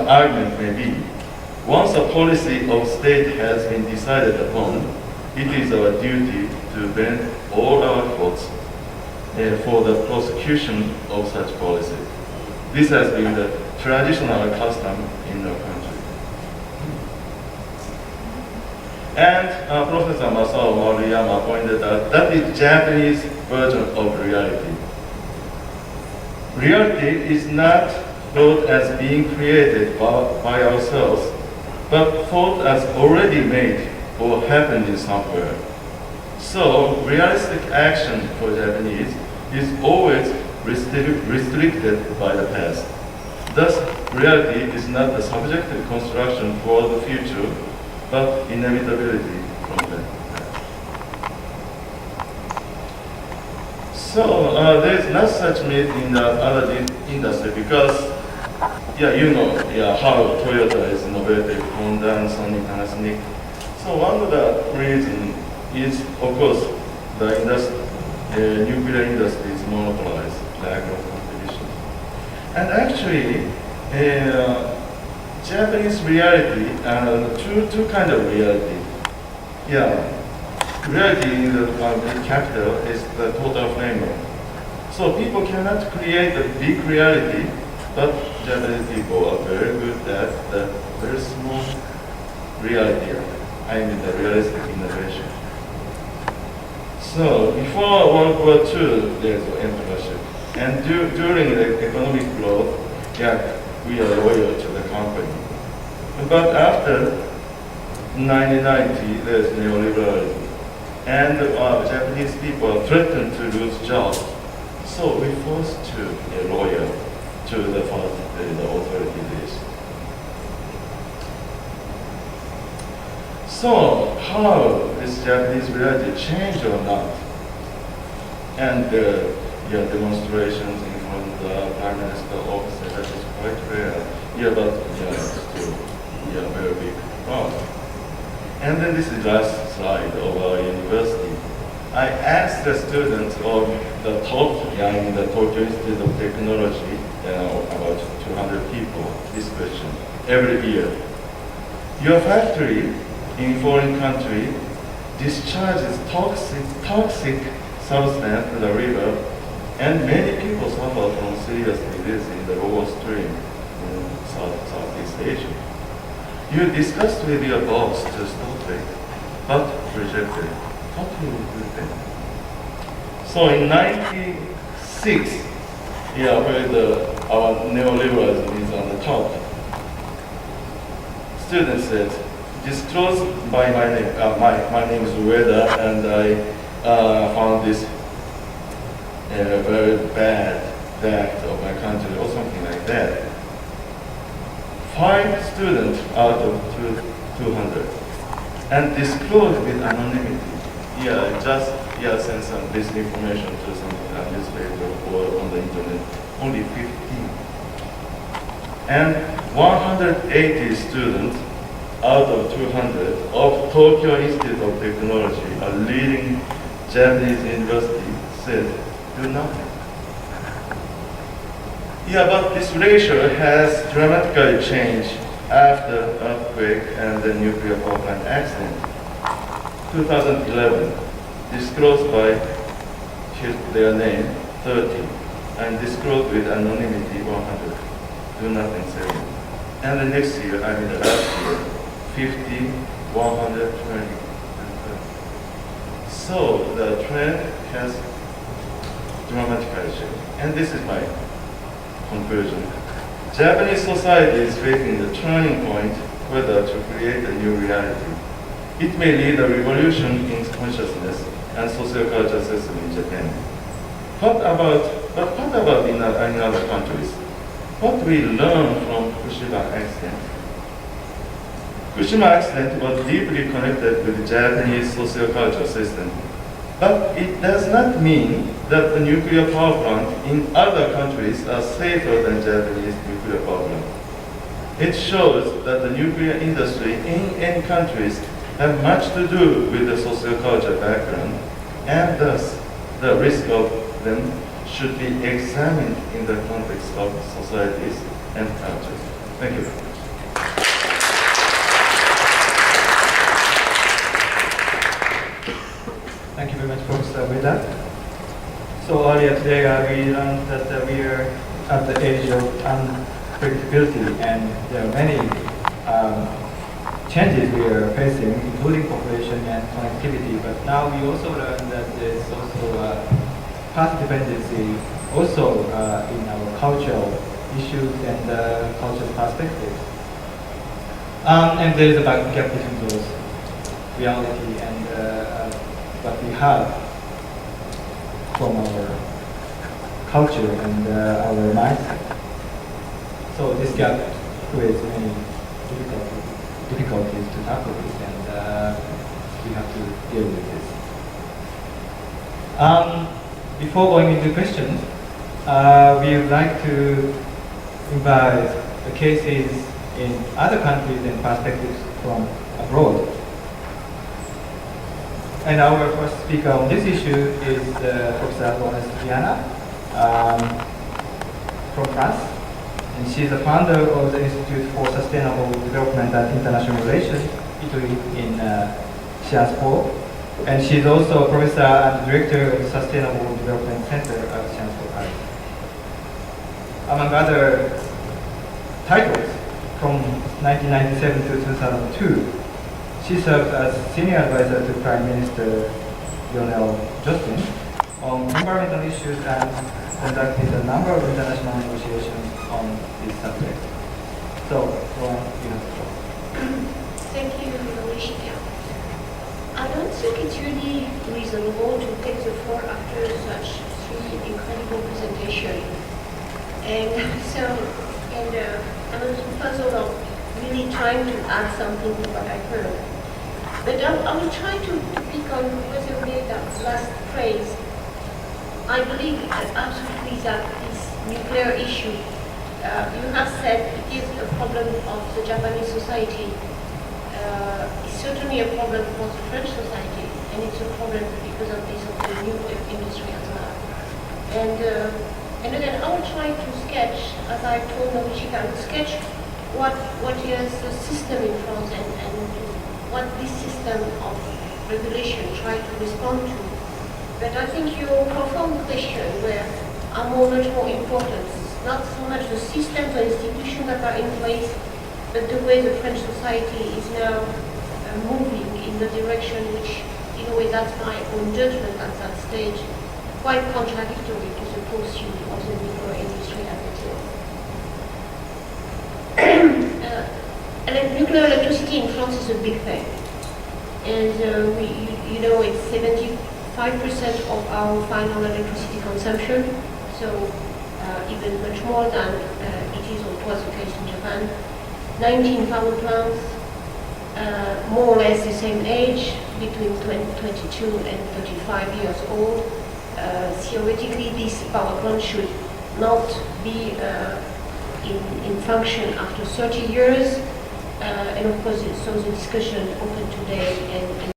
argument may be, once a policy of state has been decided upon, it is our duty to bend all our efforts for the prosecution of such policy. This has been the traditional custom in our country. And Professor Masao Moriyama pointed out that is Japanese version of reality. Reality is not thought as being created by ourselves, but thought as already made or happening somewhere. So, realistic action for Japanese is always restricted by the past. Thus, reality is not a subjective construction for the future, but inevitability from the past. So, there is not such myth in the other industry because, how Toyota is innovative, Honda and Sony, Panasonic. So one of the reasons is, of course, the nuclear industry is monopolized, lack of competition. And actually, Japanese reality, two kind of reality. Reality in the capital is the total framework. So people cannot create a big reality, but Japanese people are very good at the very small reality. I mean the realistic innovation. So before World War II, there's entrepreneurship. And during the economic growth, we are loyal to the company. But after 1990, there's neoliberalism. And Japanese people are threatened to lose jobs. So we're forced to be loyal to the authority list. So how is Japanese reality change or not? And demonstrations in front of the Prime Minister office, that is quite rare. But still, very big problem. And then this is the last slide of our university. I asked the students of the top, in the Tokyo Institute of Technology, about 200 people, this question every year. Your factory in foreign country discharges toxic substance to the river, and many people suffer from serious disease in the lower stream in Southeast Asia. You discussed with your boss to stop it, but rejected. What will you do then? So in 1996, where our neoliberalism is on the top, students said, disclose by my name. My name is Ueda, and I found this very bad fact of my country, or something like that. 5 students out of 200, and disclosed with anonymity. Send some this information to some newspaper or on the internet. Only 15, and 180 students out of 200 of Tokyo Institute of Technology, a leading Japanese university, said, do nothing. But this ratio has dramatically changed after earthquake and the nuclear power plant accident. 2011, disclosed by their name, 30, and disclosed with anonymity, 100. Do nothing, 7. And the next year, the last year, 50, 120, and 30. So the trend has dramatically changed. And this is my conclusion. Japanese society is facing the turning point whether to create a new reality. It may lead a revolution in consciousness and socio-cultural system in Japan. What about in other countries? What we learn from Fukushima accident? Fukushima accident was deeply connected with the Japanese socio-cultural system. But it does not mean that the nuclear power plant in other countries are safer than Japanese nuclear power plant. It shows that the nuclear industry in any countries have much to do with the socio-cultural background, and thus the risk of them should be examined in the context of societies and cultures. Thank you very much. with that. So earlier today, we learned that we are at the age of unpredictability, and there are many changes we are facing, including population and connectivity. But now we also learned that there's also path dependency also in our cultural issues and cultural perspectives. And there's a gap between those reality and what we have from our culture and our mindset. So this gap creates many difficulties to tackle this, and we have to deal with this. Before going into questions, we would like to invite the cases in other countries and perspectives from abroad. And our first speaker on this issue is Professor Laurence Viana from France. And she is the founder of the Institute for Sustainable Development and International Relations, Italy, in Sciences Po. And she is also a professor and director of the Sustainable Development Center at Sciences Po Paris. Among other titles, from 1997 to 2002, she served as senior advisor to Prime Minister Lionel Jospin on environmental issues and conducted a number of international negotiations on this subject. So, you have the floor. Thank you, Nishika. I don't think it's really reasonable to take the floor after such three incredible presentations. And I'm a little puzzled of really trying to add something to what I heard. But I will try to pick on Professor Mehta's last phrase. I believe absolutely that this nuclear issue, you have said it is a problem of the Japanese society. It's certainly a problem for the French society, and it's a problem because of this of the nuclear industry as well. And again, I will try to sketch, as I told Norishika, I will sketch what is the system in France and what this system of regulation try to respond to. But I think your profound question where are much more important, not so much the systems or institutions that are in place, but the way the French society is now moving in the direction which, in a way, that's my own judgment at that stage, quite contradictory to the pursuit of the nuclear industry as it is. Nuclear electricity in France is a big thing. And it's 75% of our final electricity consumption, so even much more than it is or it was the case in Japan. 19 power plants, more or less the same age, between 22 and 35 years old. Theoretically, this power plant should not be in function after 30 years. And of course, so the discussion open today and